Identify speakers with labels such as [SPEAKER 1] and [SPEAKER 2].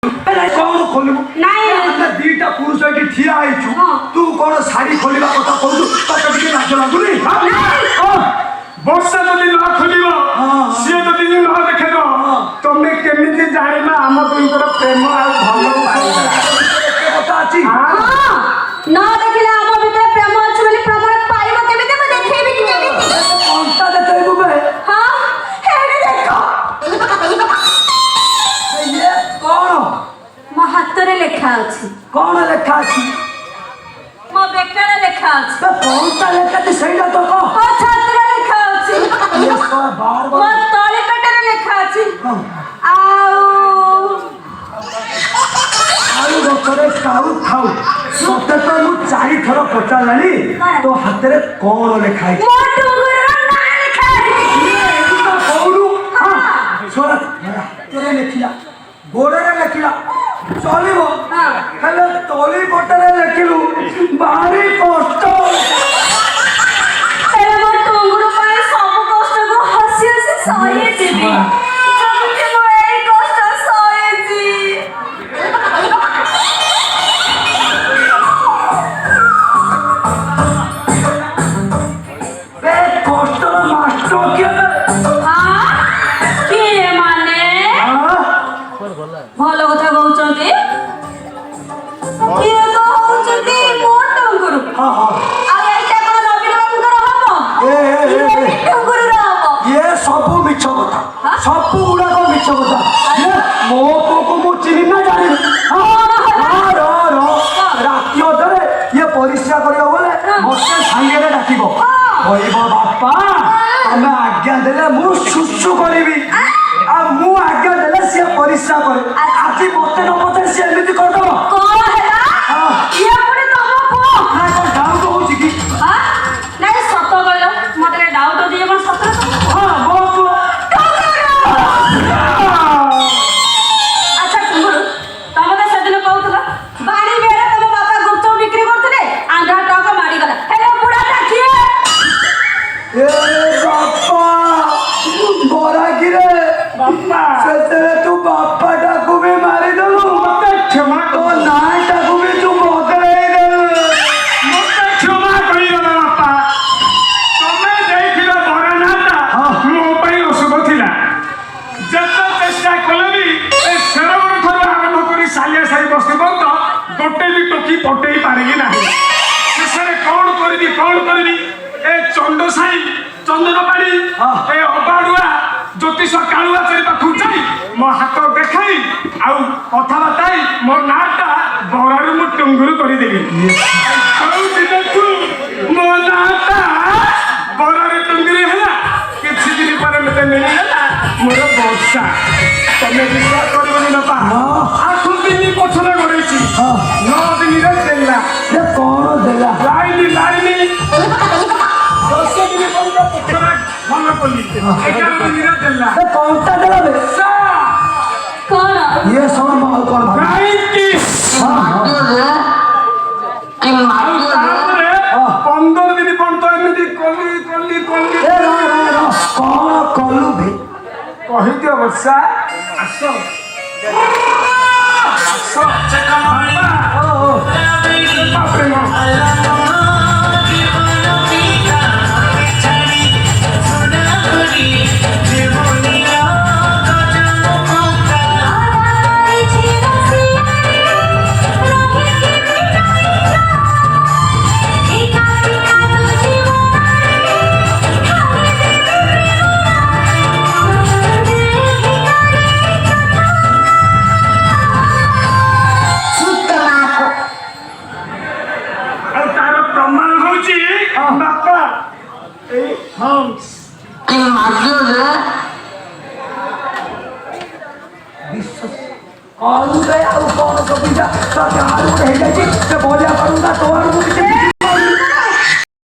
[SPEAKER 1] कौन खोलबू
[SPEAKER 2] नहीं
[SPEAKER 1] ଆମେ ଦିଟା ପୁରୁଷ ଏଠି ଠିଆ ହେଇଛୁ
[SPEAKER 2] ହଁ।
[SPEAKER 1] ତୁ କଣ ଶାଢୀ ଖୋଲିବା କଥା କହୁଛୁ ତତେ ଟିକେ ଲାଜ ଲାଗୁନି
[SPEAKER 3] ବର୍ଷା ଯଦି ନ ଖୋଲିବ ସିଏ ଯଦି ନ ଦେଖେଇବ ତମେ କେମିତି ଜାଣିବା ଆମ ଦୁଇଙ୍କର ପ୍ରେମ ଆଉ ଭଲ ପାଇବା
[SPEAKER 1] କଥା ଅଛି
[SPEAKER 2] हाँ न देखिले आम भितर प्रेम अछि बोली प्रमाण पाइबो केमिते मैं देखेबी कि केमिते
[SPEAKER 1] କଣ୍ଟା ଦେଖେଇବୁ ବେ
[SPEAKER 2] हां हेडे देखो
[SPEAKER 1] ଇଏ କଣ
[SPEAKER 2] मो हाथ रे लेखा अछि
[SPEAKER 1] କଣ ଲେଖା ଅଛି
[SPEAKER 2] मो बेकरे लेखा अछि
[SPEAKER 1] ବେ କଣ୍ଟା ଲେଖା ଅଛି ସେଇଟା ତ କହ
[SPEAKER 2] मो छाती रे लेखा अछि
[SPEAKER 1] ଇଏ କଣ ବାର
[SPEAKER 2] मो
[SPEAKER 1] ବାର
[SPEAKER 2] तळी पेट रे लेखा अछि
[SPEAKER 1] ହଁ।
[SPEAKER 2] आउ
[SPEAKER 1] ଆଳୁ ଗଛରେ କାଉ ଖାଉ ସତେ ତ ମୁଁ 4 ଥର ପଚାରିଲାଣି ତୋ ହାତରେ କଣ ଲେଖା ହେଇଛି
[SPEAKER 2] मो डुंगुर रो ना लेखा
[SPEAKER 1] କହୁନୁ ହାତରେ ଲେଖିଲା ଗୋଡରେ ଲେଖିଲା ଚଳିବ
[SPEAKER 2] ହଁ।
[SPEAKER 1] ହେଲେ ତଳି ପଟରେ ଲେଖିଲୁ ଭାରି କଷ୍ଟ
[SPEAKER 2] एला मो डुंगुर पाए सब कष्ट को हसी हसी सहे देबी जबकि मो एई कष्ट सहे जी
[SPEAKER 1] ବେ କଷ୍ଟର ମାଷ୍ଟର କିଏ ବେ?
[SPEAKER 2] हाँ किए माने
[SPEAKER 1] ଆଁ?
[SPEAKER 2] ଭଲ କଥା କହୁଛନ୍ତି କିଏ ତ ହଉଛନ୍ତି ମୋ ଡୁଙ୍ଗୁରୁ
[SPEAKER 1] ହଁ, ହଁ।
[SPEAKER 2] ଆଉ ଏଇଟା କଣ ନବୀନ ବାବୁଙ୍କର ହବ
[SPEAKER 1] ଏ, ଏ, ଏ,
[SPEAKER 2] ଇଏ
[SPEAKER 1] ଏ।
[SPEAKER 2] ବି ଡୁଙ୍ଗୁରୁର ହବ
[SPEAKER 1] ଇଏ ସବୁ ମିଛ କଥା
[SPEAKER 2] ହଁ?
[SPEAKER 1] ସବୁ ଗୁଡାକ ମିଛ କଥା ଇଏ ମୋ ପୁଅକୁ ମୁଁ ଚିହ୍ନି ନା ଜାଣିନି ହଁ, ର, ର, ର। ରାତି ଅଧରେ ଇଏ ପରିସ୍ରା କରିବାକୁ ଗଲେ ମତେ ସାଙ୍ଗରେ ଡାକିବ କହିବ ବାପା ତମେ ଆଜ୍ଞା ଦେଲେ ମୁଁ ସୁସୁ କରିବି ଆଉ ମୁଁ ଆଜ୍ଞା ଦେଲେ ସିଏ ପରିସ୍ରା କରେ ଆଜି ମତେ ନ ପଚାରି ସିଏ ଏମିତି କରିଦବ
[SPEAKER 2] କଣ ହେଲା
[SPEAKER 1] ହଁ।
[SPEAKER 2] ଇଏ ପୁଣି ତମ ପୁଅ
[SPEAKER 1] ନାଇଁ କଣ ଡାଉଟ ହଉଛି କି
[SPEAKER 2] ହଁ ନାଇଁ ସତ କହିଲ ମତେ ଟିକେ ଡାଉଟ ଅଛି ଯେ କଣ ସତରେ ତମ ପୁଅ
[SPEAKER 1] ହଁ ମୋ ପୁଅ
[SPEAKER 2] ଆଚ୍ଛା ଟୁଙ୍ଗୁରୁ ତମେ ତ ସେଦିନ କହୁଥିଲ ବାଣୀ ବେରେ ତମ ବାପା ଗୁପଚୁପ ବିକ୍ରି କରୁଥିଲେ ଆନ୍ଧ୍ରା ଟକ ମାଡ଼ିଗଲା ହେଲେ ବୁଢ଼ାଟା କିଏ
[SPEAKER 1] ଏ ବାପା ବରାକିରେ
[SPEAKER 3] ବାପା
[SPEAKER 1] ସେଥିରେ ତୁ ବାପାଟାକୁ ବି ମାରିଦେଲୁ
[SPEAKER 3] ମତେ କ୍ଷମା
[SPEAKER 1] ତୋ
[SPEAKER 3] କର
[SPEAKER 1] ନାଁଟାକୁ ବି ତୁ ବଦଳେଇଦେଲୁ
[SPEAKER 3] ମତେ କ୍ଷମା କରିଦେଲ ବାପା ତମେ ଦେଇଥିଲ ବରା ନାଟା
[SPEAKER 1] ହଁ।
[SPEAKER 3] ମୋ ପାଇଁ ଅଶୁଭ ଥିଲା ଯେତେ ଚେଷ୍ଟା କଲେ ବି ଏ ଶେରଗଡ଼ ଠାରୁ ଆରମ୍ଭ କରି ସାଲିଆ ସାହି ବସ୍ତି ପର୍ଯ୍ୟନ୍ତ ଗୋଟେ ବି ଟୋକି ପଟେଇ ପାରିଲି ନାହିଁ ଶେଷରେ କଣ କରିବି ଏ ଚଣ୍ଡସାହି ଚନ୍ଦନବାଡ଼ି
[SPEAKER 1] ହଁ।
[SPEAKER 3] ଏ ଅବାଡୁଆ ଜ୍ୟୋତିଷ କାଳୁଆ ଚାରି ପାଖକୁ ଯାଇ ମୋ ହାତ ଦେଖାଇ ଆଉ କଥାବାର୍ତ୍ତା ହେଇ ମୋ ନାଁଟା ବରାରୁ ମୁଁ ଟୁଙ୍ଗୁରୁ କରିଦେଲି କହୁଥିଲୁ ମୋ ନାଁଟା ବରାରେ ଟୁଙ୍ଗୁରି ହେଲା କିଛି ଦିନ ପରେ ମତେ ମିଳିଗଲା ମୋର ବର୍ଷା ତମେ ବିଶ୍ୱାସ କରିବନି ବାପା
[SPEAKER 1] ହଁ।
[SPEAKER 3] 8 ଦିନ ପଛରେ ଗড়େଇଛି
[SPEAKER 1] ହଁ।
[SPEAKER 3] 9 ଦିନରେ ଦେଲା
[SPEAKER 1] ସେ କଣ ଦେଲା
[SPEAKER 3] ଲାଇନି 10 ଦିନ ପର୍ଯ୍ୟନ୍ତ ପଛରେ ଭଲ କଲି 11 ଦିନରେ ଦେଲା
[SPEAKER 1] ସେ କଣଟା ଦେଲା ବେ
[SPEAKER 2] କଣ
[SPEAKER 1] ଇଏ ଶୁଣ ମୁଁ ଆଉ କଣ ଭାବି
[SPEAKER 3] କାହିଁକି
[SPEAKER 1] ହଁ, ହଁ।
[SPEAKER 3] ଆଉ ତାପରେ 15 ଦିନ ପର୍ଯ୍ୟନ୍ତ ଏମିତି କଲି
[SPEAKER 1] ଏ ର, ର, ର। କଣ କଲୁ ବେ
[SPEAKER 3] କହିଦିଅ ବର୍ଷା ଆସ
[SPEAKER 1] ଓ, ଓ।
[SPEAKER 3] ବାପରେ ମା। ଆଉ ତାର ପ୍ରମାଣ ହଉଛି ବାପା ଏଇ ହମ୍ସ
[SPEAKER 1] କଲୁ ବେ ଆଉ କଣ କବିତା ତୋ ଗାଁରୁ ଗୋଟେ ହେଇଯାଇଛି ସେ ବଳିଆ ପାରୁନା ତୋ ଆଡକୁ କିଛି